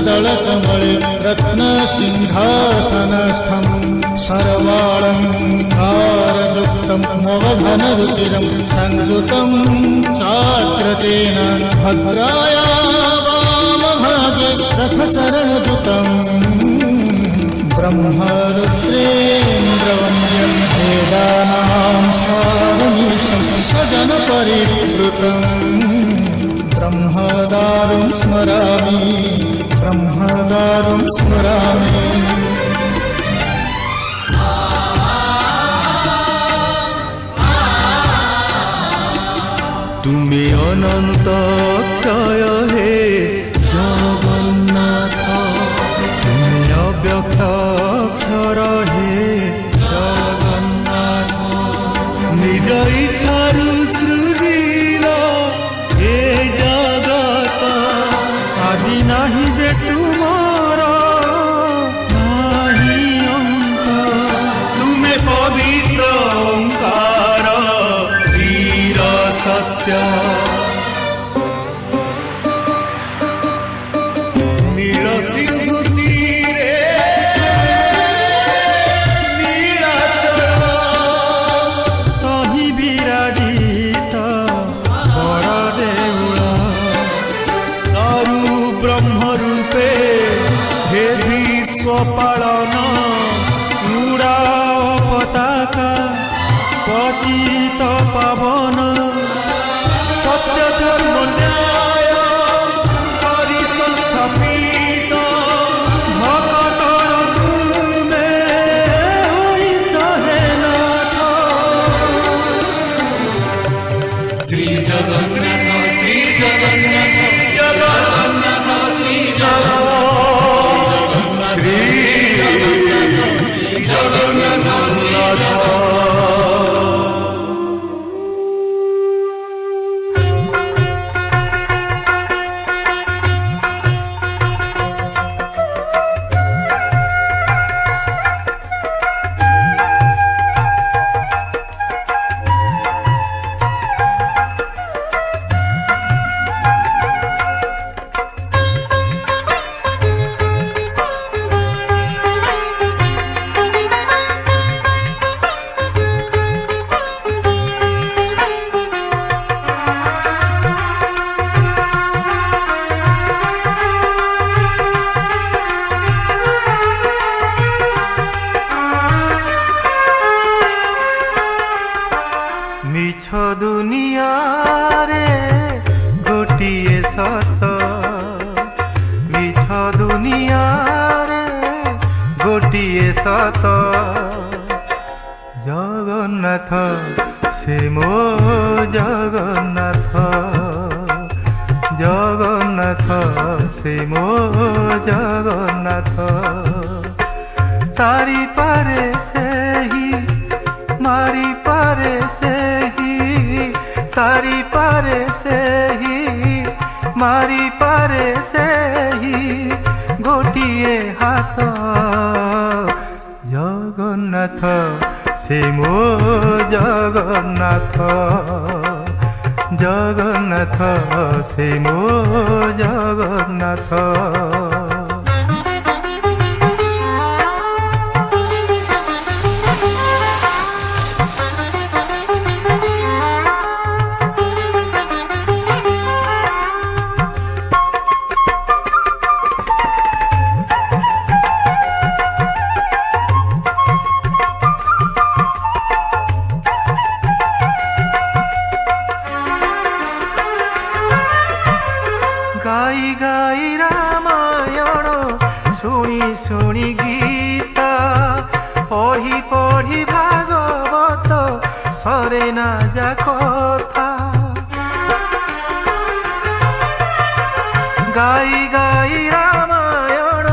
कदलकमले रत्नसिंहासनस्थं सर्वालङ्कारयुक्तं मोहघनरुचिरं संयुतं चाग्रतेन भद्राया वामभागे रथचरणयुतं ब्रह्मरुद्रेन्द्रवन्द्यं वेदानां सारमीशं सजनपरिवृतं ब्रह्मदारुं स्मरामि ब्रह्मदारुं स्मरामि। तुमे अनंत क्षय हे जगन्नाथ, तुमे अव्यक्त अक्षर हे जगन्नाथ, निज इच्छारु सृजिल हे जगत, आदि नाही जे तुमर नाही अंत, तुमे पवित्र ओंकार चिर सत्य, नील सिंधु तीरे नीलाचल, तहि विराजित बड़ देउळ, दारु ब्रह्म रूपे हे विश्वपालन, उड़ाओ पताका पतित पावन, सत्य धर्म न्याय परिसंस्थापित, भक्तर तुमे होइछ हे नाथ, श्री जगन्नाथ श्री जगन्नाथ जगन्नाथ श्री जगन्नाथ श्री जगन्नाथ श्री मिछ दुनिया रे गोटिए सत, मिछ दुनिया रे गोटिए सत, जगन्नाथ से मो जगन्नाथ, जगन्नाथ से मो जगन्नाथ, तारी पारे से ही मारी पारे से ही, तारी पारे से ही मारी पारे से ही, गोटिए हाथ जगन्नाथ से मो जगन्नाथ, जगन्नाथ से मो जगन्नाथ। गाई गाई रामायण शुणी शुणी गीता, पढ़ी पढ़ी भागवत सरे ना जा कथा, गाई गाई रामायण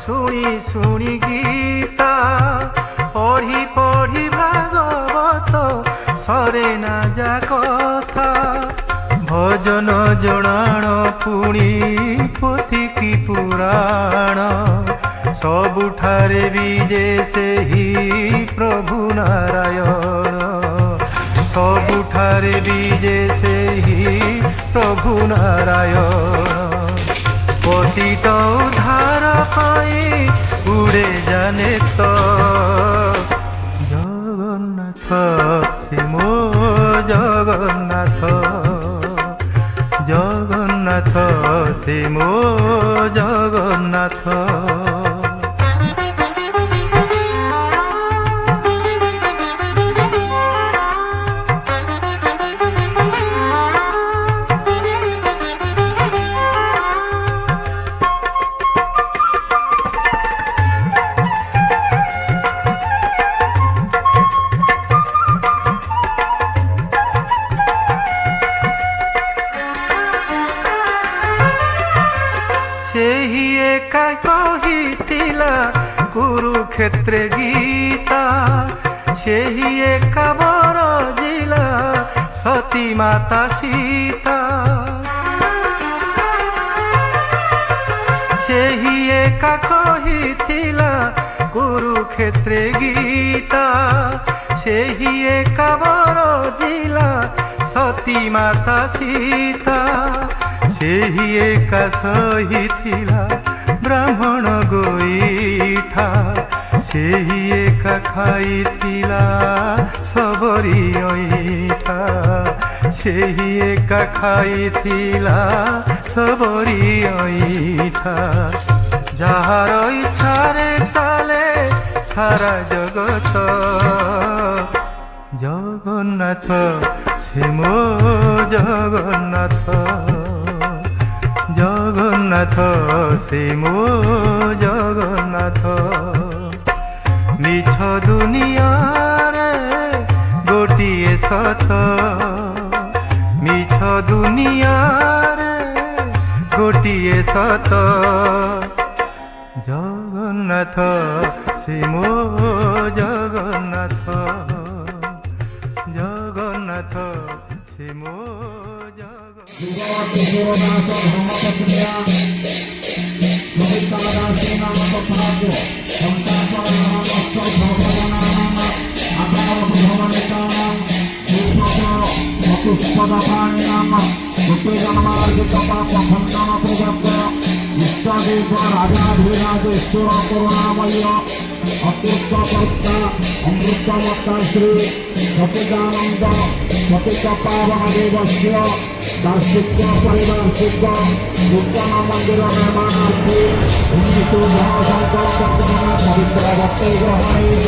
शुणी शुणी गीता, पढ़ी पढ़ी भागवत सरे ना जा कथा, भजन जनाण पुणी पोथी की पुराण, सबुठारे विजे से ही प्रभु नारायण, सबुठारे विजे से ही प्रभु नारायण, পতিত উদ্ধার পাই উড়ে জানে তো জগন্নাথ শ্রীমো জগন্নাথ জগন্নাথ শ্রীমো জগন্নাথ ସେହି ଏକା କହିଥିଲା କୁରୁକ୍ଷେତ୍ରେ ଗୀତା ସେହି ଏକା ବରଜିଲା ସତୀ ମାତା ସୀତା ସେହି ଏକା କହିଥିଲା କୁରୁକ୍ଷେତ୍ରେ ଗୀତା ସେହି ଏକା ବରଜିଲା ସତୀ ମାତା ସୀତା ସେହି ଏକା ସହିଥିଲା ବ୍ରାହ୍ମଣ ଗୋଇଠା ସେହି ଏକା ଖାଇଥିଲା ସବରି ଅଇଠା ସେହି ଏକା ଖାଇଥିଲା ସବରି ଅଇଠା ଯାହାର ଇଚ୍ଛାରେ ଚାଲେ ସାରା ଜଗତ ଜଗନ୍ନାଥ ସେ ମୋ ଜଗନ୍ନାଥ জগন্নাথ সে মো জগন্নাথ মিছ দুনিয়ারে গোটিয়ে সত মিছ দুনিয়ারে গোটিয়ে সত জগন্নাথ সে মো জগন্নাথ জগন্নাথ সে মো রাজাধীরাজ ঈশ্বর করুণাময় অকৃত কর্তা অমৃতমত্তা শ্রী সচিদানন্দ সচিত পাবন দেবস্য দার্শিক্য পরিদর্শিক নূতন মন্দির নির্মাণার্থে উন্নীত মহাসংকল্প পবিত্র ভক্ত গ্রহণে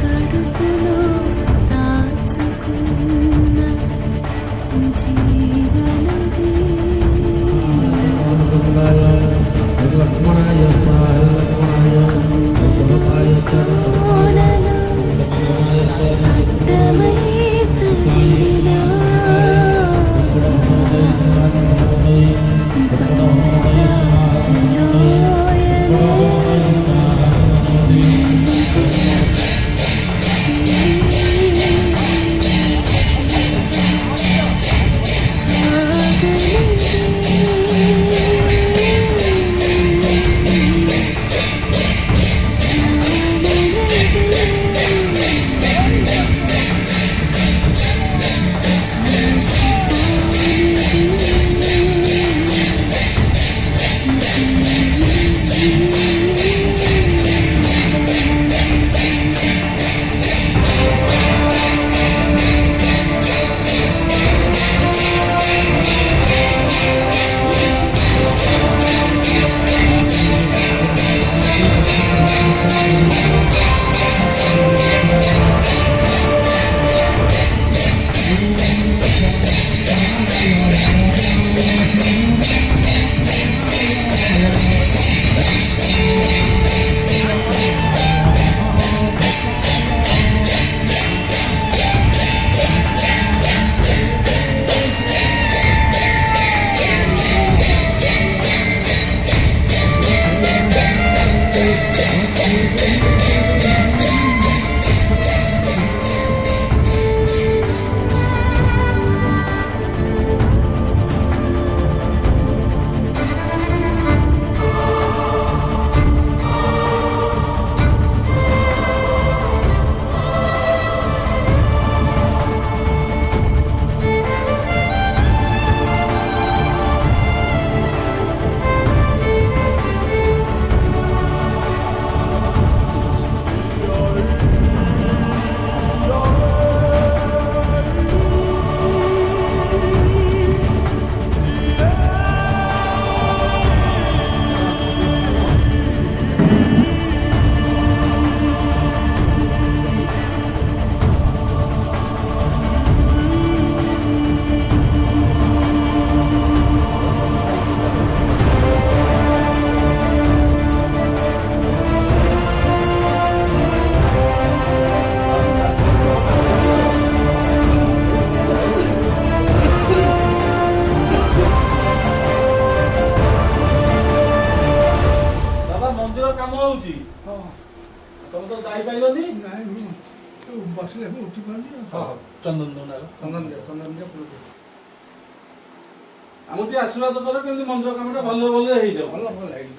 కడుపులో దాచుకున్న జీవనది కోనలో అడ్డమై తగిలిన ଯାଇପାରିଲନି ବସିଲେ ମୁଁ ଉଠି ପାରୁନି ଚନ୍ଦନ ଦଉନାର ଚନ୍ଦନ ଦିଅ ଆମକୁ ଟିକେ ଆଶୀର୍ବାଦ କର କେମିତି ମନ୍ଦିର କାମଟା ଭଲ ଭଲ ହେଇଯାଉ ଭଲ ଭଲ ହେଇଯିବ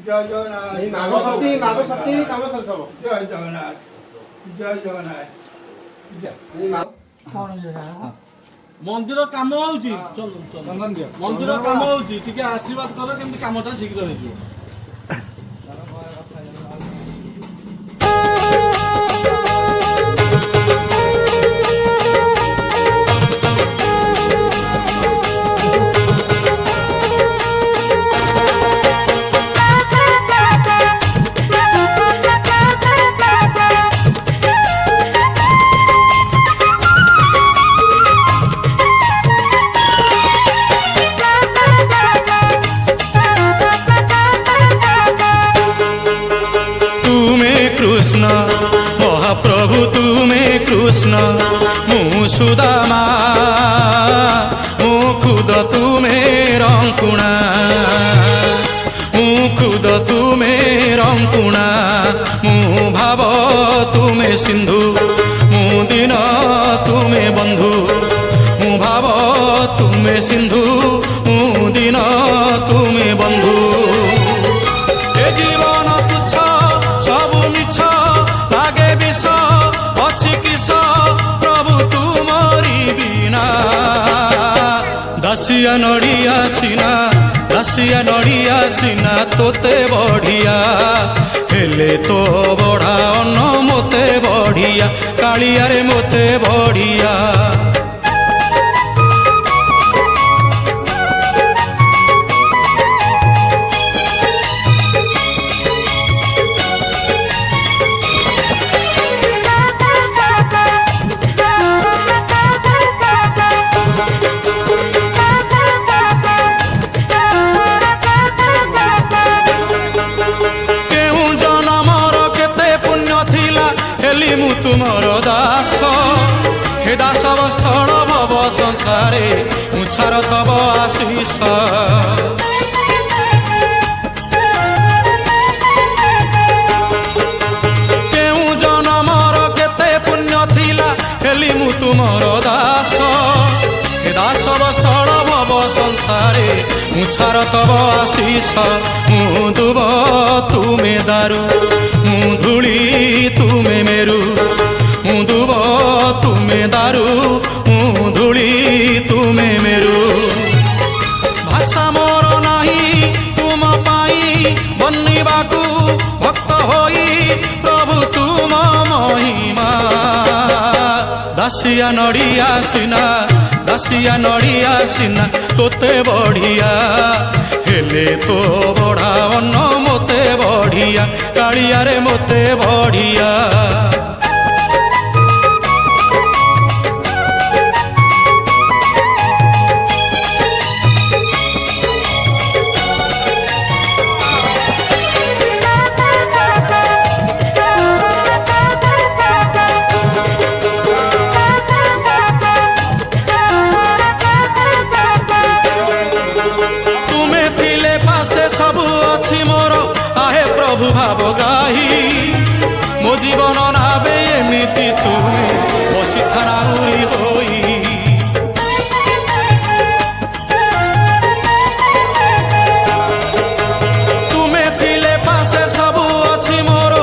ଜୟ ଜଗନ୍ନାଥ ମାଘ ଶକ୍ତି କାମ କରିଥବ ଜୟ ଜଗନ୍ନାଥ ଜୟ ଜଗନ୍ନାଥ ମନ୍ଦିର କାମ ହଉଛି ମନ୍ଦିର କାମ ହଉଛି ଟିକେ ଆଶୀର୍ବାଦ କର କେମିତି କାମଟା ଶୀଘ୍ର ହେଇଯିବ कृष्ण महाप्रभु तुमे कृष्ण मु सुदामा मु खुद तुमे रंकुणा मु खुद तुमे रंकुणा मु भाव तुमे सिंधु मु दिन तुमे बंधु मु भाव तुमे सिंधु मु दिन तुमे बंधु ए जीवन तुच्छ सब मिछ लागे विष अछि किस प्रभु तुमरी बिना दसिया नड़िया सिना तोते बढ़िया हेले तो बढ़ा अन्न मोते बढ़िया कालिया रे मोते बढ़िया मु तुमर दास हे दास स्थल भव संसारे मुछार तब आशीष केउ जनमर केते पुण्य थिला हेली मु तुमर दास हे दास स्थल भव संसारे मुछार तब आशीष मु दुब तुमे दारू मु धूली तुमे मेरु मु दुब तुमे दारू मु धूली तुमे मेरु भाषा मोर नाही तुम पाई बन्निबाकू भक्त होई प्रभु तुम महिमा दासिया नड़िया सिना तोते बढ़िया हेले तो बढ़ा अन्न मोते बढ़िया कालिया रे मोते बढ़िया प्रभु भाव गाही मो जीवन नावे एमिति तुमे बसी थानाउरी होई तुमे थिले पासे सबु अछि मोर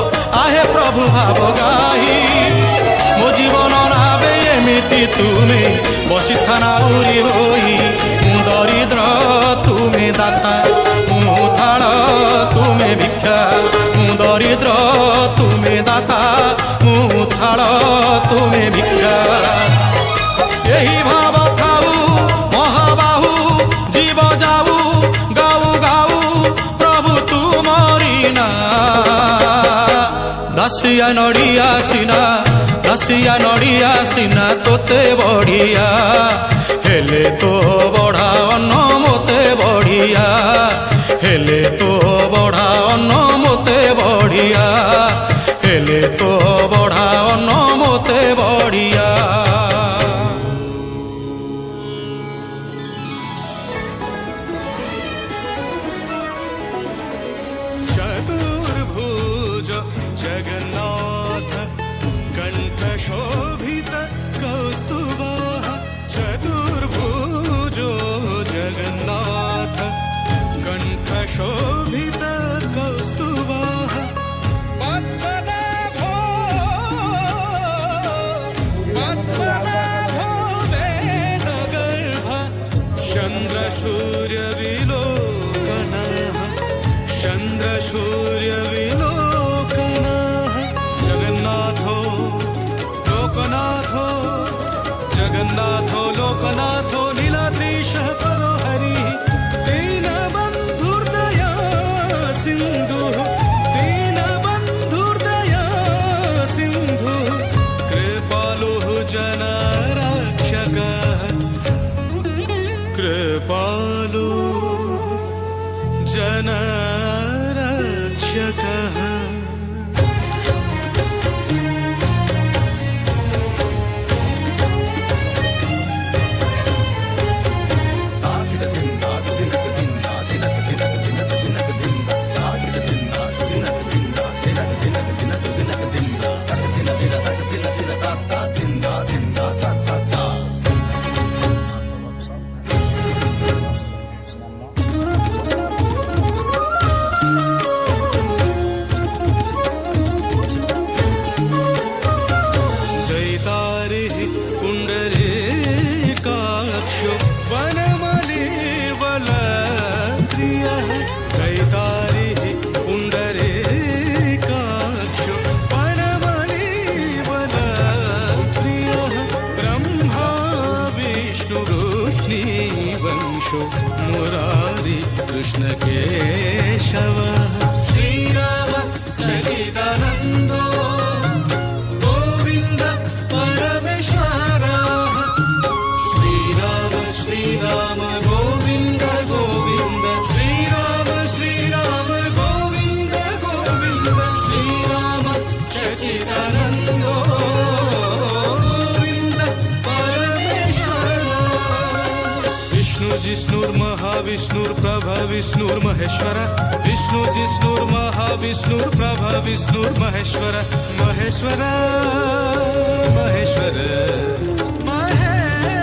आहे प्रभु भाव गाही मो जीवन नावे एमिति तुमे बसी थानाउरी होई मु दरिद्र तुमे दाता मु थाल तुमे भिक्षा मु दरिद्र तुमे दाता मु थाल तुमे भिक्षा यही भाव थाऊ महाबाहु जीव जाऊ गाऊ गाऊ प्रभु तुमरी ना दासिया नड़िया सिना तोते बढ़िया हेले तो बढ़ा अन्न मोते बढ़िया हेले तो बढ़ा अन्न मोते बढ़िया हेले तो बढ़ा अन्न मोते बढ़िया चतुर्भुज सूर्यविलोकनः जगन्नाथो लोकनाथो जगन्नाथो लोकनाथो लीलाद्रीशः परो हरिः दीनबन्धुर्दया सिन्धुः दीनबन्धुर्दया सिन्धुः कृपालुः जनरक्षकः कृपालुः जनरक्षकः दैतारिः पुण्डरीकाक्षो वनमलीवलप्रियः दैतारिः पुण्डरीकाक्षो वनमलीवलप्रियः ब्रह्मा विष्णुरुक्मिवंशो मुरारी कृष्णकेशवः श्रीराम सहितानन्दो गोविन्द परमेश्वरः श्रीराम श्रीराम गोविन्द गोविन्द श्रीराम श्रीराम गोविन्द गोविन्द श्रीराम सच्चिदानन्दो गोविन्द परमेश्वरः विष्णु जिष्णुर्महाविष्णुर्प्रभ विष्णुर्महेश्वर विष्णु जिष्णुर्महाविष्णुर्प्रभ विष्णुर्महेश्वर महेश्वर महेश्वर महेश्वर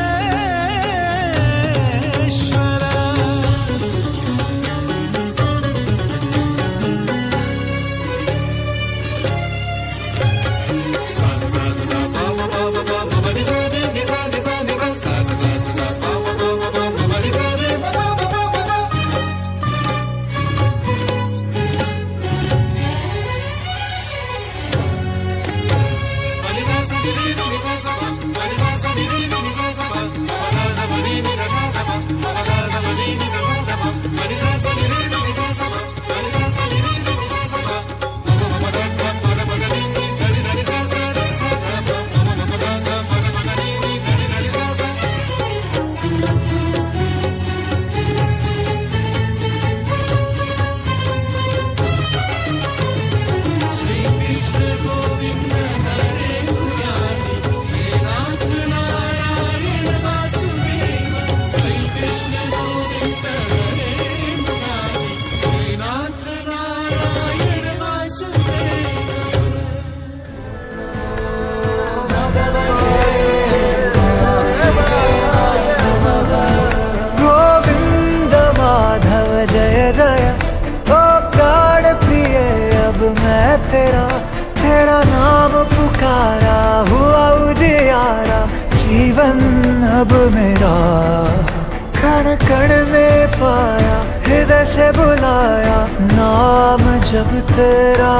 गोविंद माधव जय जय ओ प्राण प्रिय अब मैं तेरा तेरा नाम पुकारा हुआ उजियारा जीवन अब मेरा कण कण में पाया हृदय से बुलाया नाम जब तेरा